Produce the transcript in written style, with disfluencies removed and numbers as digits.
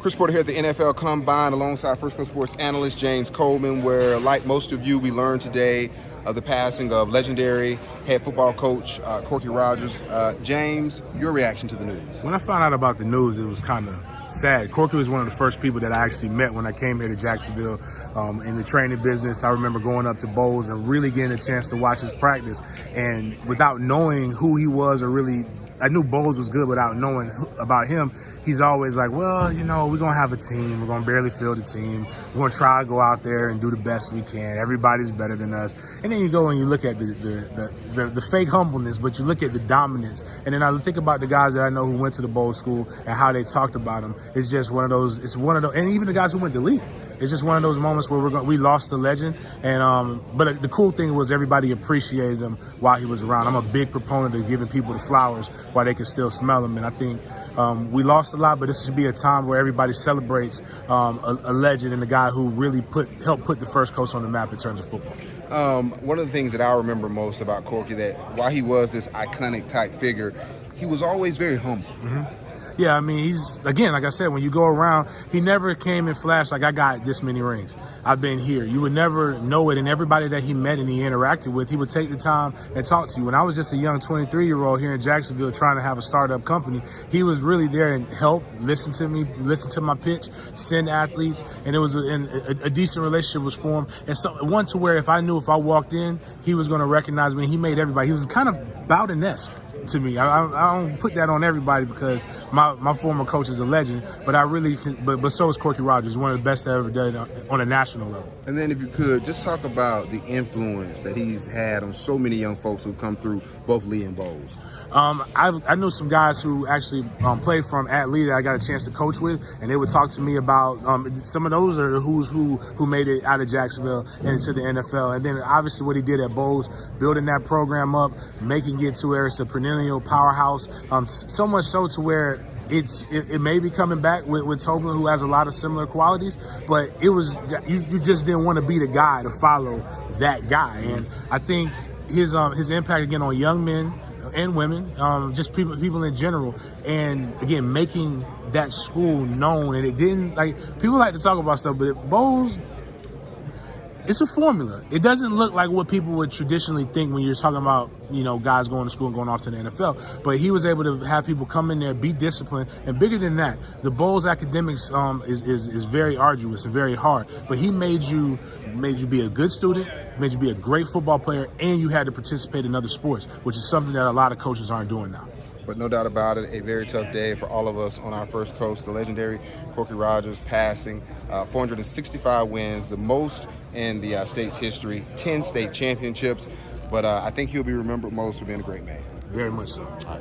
Chris Porter here at the NFL Combine alongside First Coast Sports analyst James Coleman, where, like most of you, we learned today of the passing of legendary head football coach Corky Rogers. James, your reaction to the news? When I found out about the news, it was kind of sad. Corky was one of the first people that I actually met when I came here to Jacksonville in the training business. I remember going up to Bowles and really getting a chance to watch his practice. And without knowing who he was or really, I knew Bowles was good without knowing about him. He's always like, well, you know, we're going to have a team. We're going to barely field a team. We're going to try to go out there and do the best we can. Everybody's better than us. And then you go and you look at the fake humbleness, but you look at the dominance. And then I think about the guys that I know who went to the Bowles School and how they talked about him. It's just one of those, and even the guys who went to Lee. It's just one of those moments where we lost the legend. And but the cool thing was everybody appreciated him while he was around. I'm a big proponent of giving people the flowers while they can still smell them. And I think we lost a lot, but this should be a time where everybody celebrates a legend and the guy who really helped put the First Coast on the map in terms of football. One of the things that I remember most about Corky, that while he was this iconic type figure, he was always very humble. Mm-hmm. Yeah, I mean, he's, again, like I said, when you go around, he never came and flashed like, I got this many rings. I've been here. You would never know it. And everybody that he met and he interacted with, he would take the time and talk to you. When I was just a young 23-year-old here in Jacksonville trying to have a startup company, he was really there and helped, listen to me, listen to my pitch, send athletes. And it was a decent relationship was formed. And so one to where if I walked in, he was going to recognize me. He made everybody. He was kind of Bowden-esque to me. I don't put that on everybody because my former coach is a legend, but I really but so is Corky Rogers, one of the best I ever done on a national level. And then if you could, just talk about the influence that he's had on so many young folks who've come through both Lee and Bowles. I knew some guys who actually played from at Lee that I got a chance to coach with, and they would talk to me about some of those are the who's who made it out of Jacksonville and into the NFL. And then obviously what he did at Bowles, building that program up, making it to where it's a perennial powerhouse, so much so to where it may be coming back with Tobin, who has a lot of similar qualities, but it was you just didn't want to be the guy to follow that guy. And I think his impact again on young men and women, just people in general, and again making that school known. And it didn't, like, people like to talk about stuff, but at Bowles, it's a formula. It doesn't look like what people would traditionally think when you're talking about, you know, guys going to school and going off to the NFL. But he was able to have people come in there, be disciplined, and bigger than that, the Bowles academics is very arduous and very hard. But he made you be a good student, made you be a great football player, and you had to participate in other sports, which is something that a lot of coaches aren't doing now. But no doubt about it, a very tough day for all of us on our First Coast. The legendary Corky Rogers passing, 465 wins, the most in the state's history, 10 state championships. But I think he'll be remembered most for being a great man. Very much so. All right.